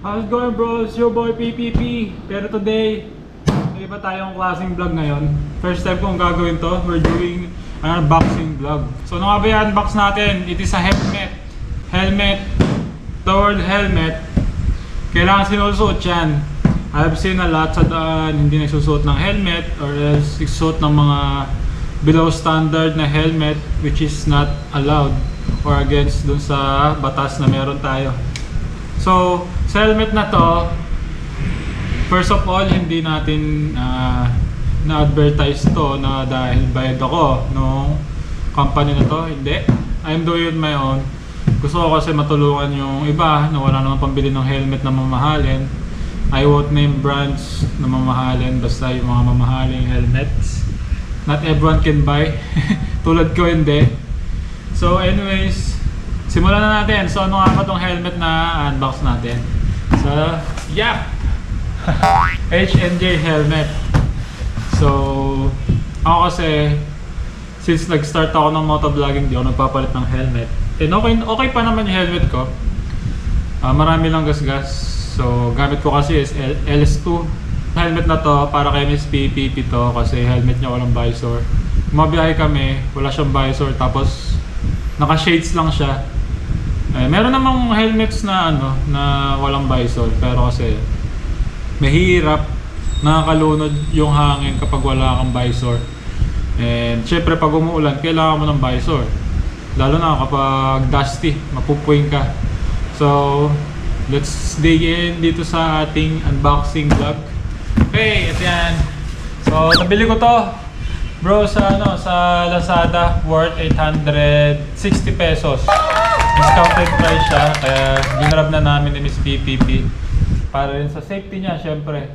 How's it going, bro? It's your boy PPP. Pero today, may iba tayong klaseng vlog ngayon. First time kong gagawin to. We're doing an unboxing vlog. So, nung nga ba i-unbox natin? It is a helmet. Helmet. The word helmet. Kailangan sinusuot yan. I've seen a lot sa daan hindi nagsusuot ng helmet or else nagsusuot ng mga below standard na helmet which is not allowed or against dun sa batas na meron tayo. So, sa helmet na to, first of all, hindi natin na-advertise to na dahil bayad ako nung company na to. Hindi. I'm doing it my own. Gusto ko kasi matulungan yung iba na wala naman pambili ng helmet na mamahalin. I won't name brands na mamahalin, basta yung mga mamahaling helmets. Not everyone can buy. Tulad ko hindi. So anyways, simulan na natin. So ano nga ba itong helmet na unbox natin? So, yeah! H&J helmet. So, ako kasi, since nag-start ako ng motovlogging, di ako nagpapalit ng helmet. And okay pa naman yung helmet ko. Marami lang gasgas. So, gamit ko kasi is LS2. Helmet na to, para kay Miss PPP to, kasi helmet niya walang visor. Mabiyahe kami, wala siyang visor, tapos naka-shades lang siya. Meron namang helmets na na walang visor, pero kasi mahirap, nakakalunod yung hangin kapag wala kang visor. And syempre pag umuulan, kailangan mo ng visor. Lalo na kapag dusty, mapupuwing ka. So, let's dig in dito sa ating unboxing vlog. Okay, ito yan. So, nabili ko to, bro, sa Lazada, worth 860 pesos. Discounted price siya, kaya ginrab na namin ni Miss PPP. Para rin sa safety niya, syempre.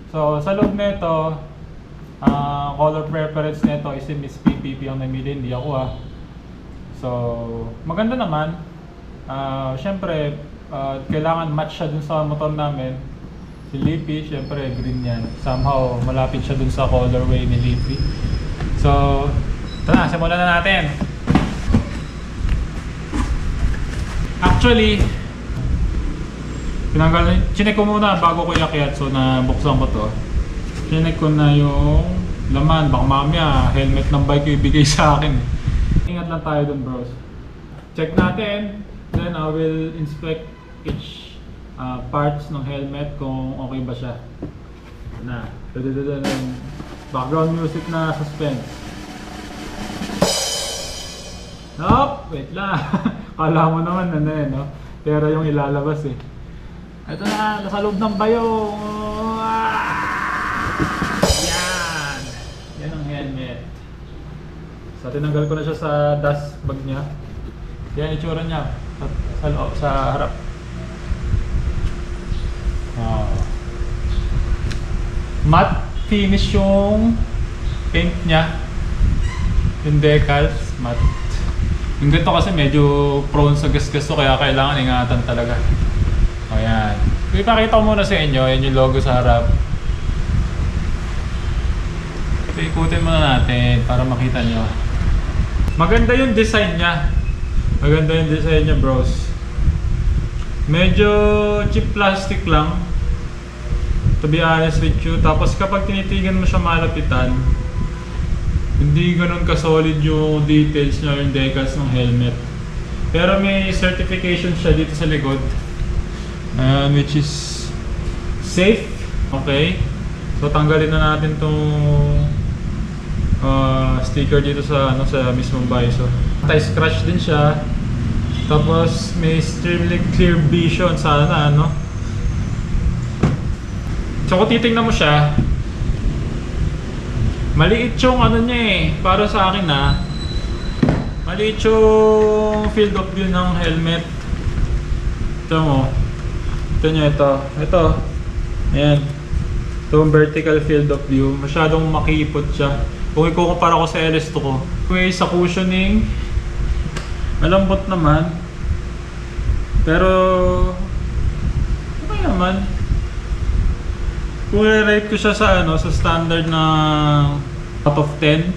So, sa loob nito, color preference nito is si Miss PPP ang namili, hindi ako So, maganda naman. Syempre, kailangan match siya dun sa motor namin. Si Lippy, syempre green yan. Somehow malapit siya dun sa colorway ni Lippy. So, ito na, simulan na natin. Actually, chinek ko muna bago ko iakyat. So, nabuksan ko to. Chinek ko na yung laman. Baka mamaya, helmet ng bike yung ibigay sa akin. Ingat lang tayo dun, bros. Check natin. Then, I will inspect each parts ng helmet kung okay ba siya. Na, background music na suspense. Nope! Wait lang. Kala mo naman no? Pero yung ilalabas Ito na, nasa loob ng bayo. Yan! Yan ang helmet. So, tinanggal ko na siya sa dust bag niya. Yan itsura niya. Sa harap. Matte finish yung paint niya. Yung decals, matte. Yung ganito kasi medyo prone sa gasgas to, kaya kailangan ingatan talaga. Ayan. Ipakita ko muna sa inyo, yan yung logo sa harap. Ito, ikutin muna natin para makita nyo. Maganda yung design niya. Maganda yung design niya, bros. Medyo cheap plastic lang, to be honest with you. Tapos kapag tinitigan mo siya malapitan, hindi ganun ka-solid yung details niya, yung decals ng helmet. Pero may certification siya dito sa likod, which is safe. Okay. So tanggalin na natin tong sticker dito sa sa mismong visor. Anti-scratch din siya. Tapos may extremely clear vision sana So kung titingnan mo siya, maliit yung niya para sa akin maliit yung field of view ng helmet. Ito mo. Ito niya ito. Ayan. Ito yung vertical field of view. Masyadong makipot siya. Kung ikukumpara ko sa LS2 ko. Okay, sa cushioning, malambot naman. Pero okay naman. Kung i-rate ko siya sa sa standard na out of 10,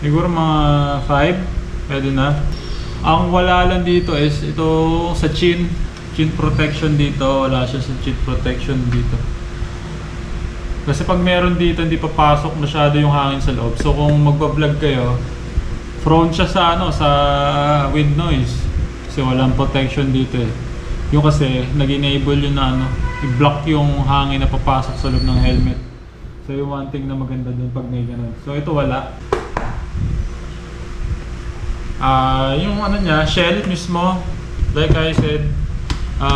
siguro mga 5, pwede na. Ang wala lang dito is ito sa chin chin protection dito, wala siya sa chin protection dito. Kasi pag meron dito, hindi papasok masyado yung hangin sa loob. So kung magba-vlog kayo, prone siya sa sa wind noise. Kasi walang protection dito eh. Yung kasi nag-enable yun na i-block yung hangin na papasok sa loob ng helmet. So yung one thing na maganda dun pag may ganun. So ito wala. Yung niya, shell mismo, like I said, 1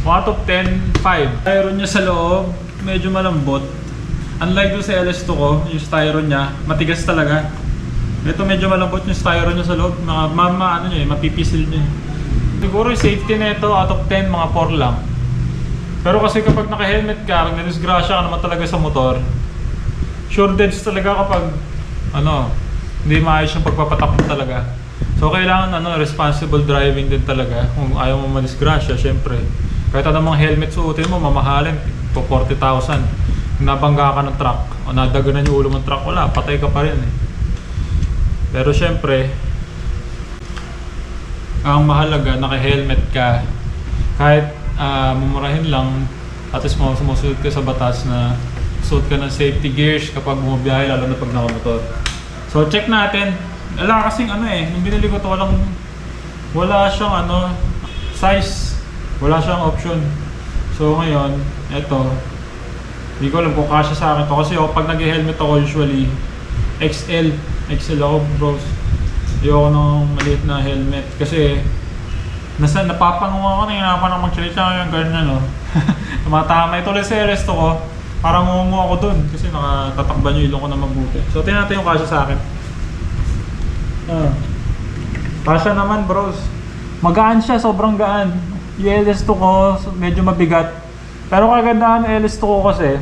out of 10, 5. Styrofoam niya sa loob, medyo malambot. Unlike doon sa LS2 ko, yung styrofoam niya, matigas talaga. Ito medyo malambot yung styrofoam niya sa loob, mapipisil niya. Siguro yung safety na ito, out of 10, mga 4 lang. Pero kasi kapag naka-helmet ka, pag nadisgrasya ka naman talaga sa motor, sure deads talaga kapag hindi maayos yung pagpapatakbo talaga. So kailangan responsible driving din talaga. Kung ayaw mo madisgrasya, syempre. Kahit anong helmet suotin mo, mamahalin, po 40,000. Kung nabangga ka ng truck, o nadaganan yung ulo ng truck, wala, patay ka pa rin eh. Pero syempre, ang mahalaga, naka-helmet ka. Kahit mumurahin lang, at least sumusunod ka sa batas na suot ka ng safety gears kapag bumabiyahe, lalo na pag nakamotor. So check natin. Wala kasing nung binili ko to, wala siyang size, wala siyang option. So ngayon, eto, hindi ko alam kung kasya sa akin to kasi pag nag-helmet ako usually XL ako bros. Ayoko ng maliit na helmet kasi napapangunga ko na yung mag-challenge yung ganyan tumatama ito ulit sa LS2 ko, parang ngungu ako dun kasi nakatatakban yung ilong ko na mabuti. So tingnan natin yung kasya sa akin. Kasya naman bros, magaan siya, sobrang gaan. Yung LS2 ko medyo mabigat, pero kagandahan ng LS2 ko kasi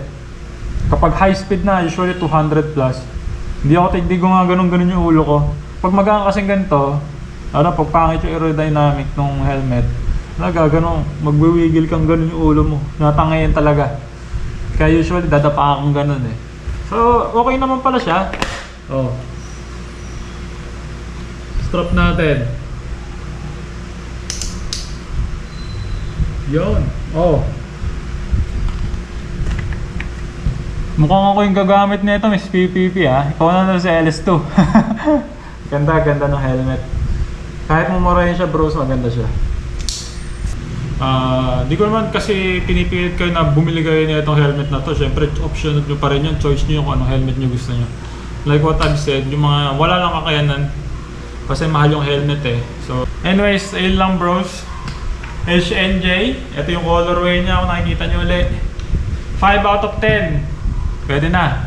kapag high speed na, usually 200 plus, hindi ko nga ganun yung ulo ko. Pag magaan kasing ganito, pag pangit yung aerodynamic ng helmet, gano'n, magwiwigil kang ganun yung ulo mo, natangayin talaga. Kaya usually dadapa akong ganun eh. So okay naman pala siya. Strap natin. Yun. Mukhang ako yung gagamit nito, Miss PPP Ikaw na sa LS2. Ganda ng helmet. Kahit mumurahin siya bros, maganda siya. Di ko naman kasi pinipilit kayo na bumili kayo na itong helmet na to. Siyempre option nyo pa rin yun, choice nyo yung kung anong helmet nyo gusto nyo. Like what I've said, yung mga wala lang kakayanan kasi mahal yung helmet eh. So anyways, ayun lang bros. HNJ, ito yung colorway niya kung nakikita nyo ulit. 5 out of 10. Pwede na.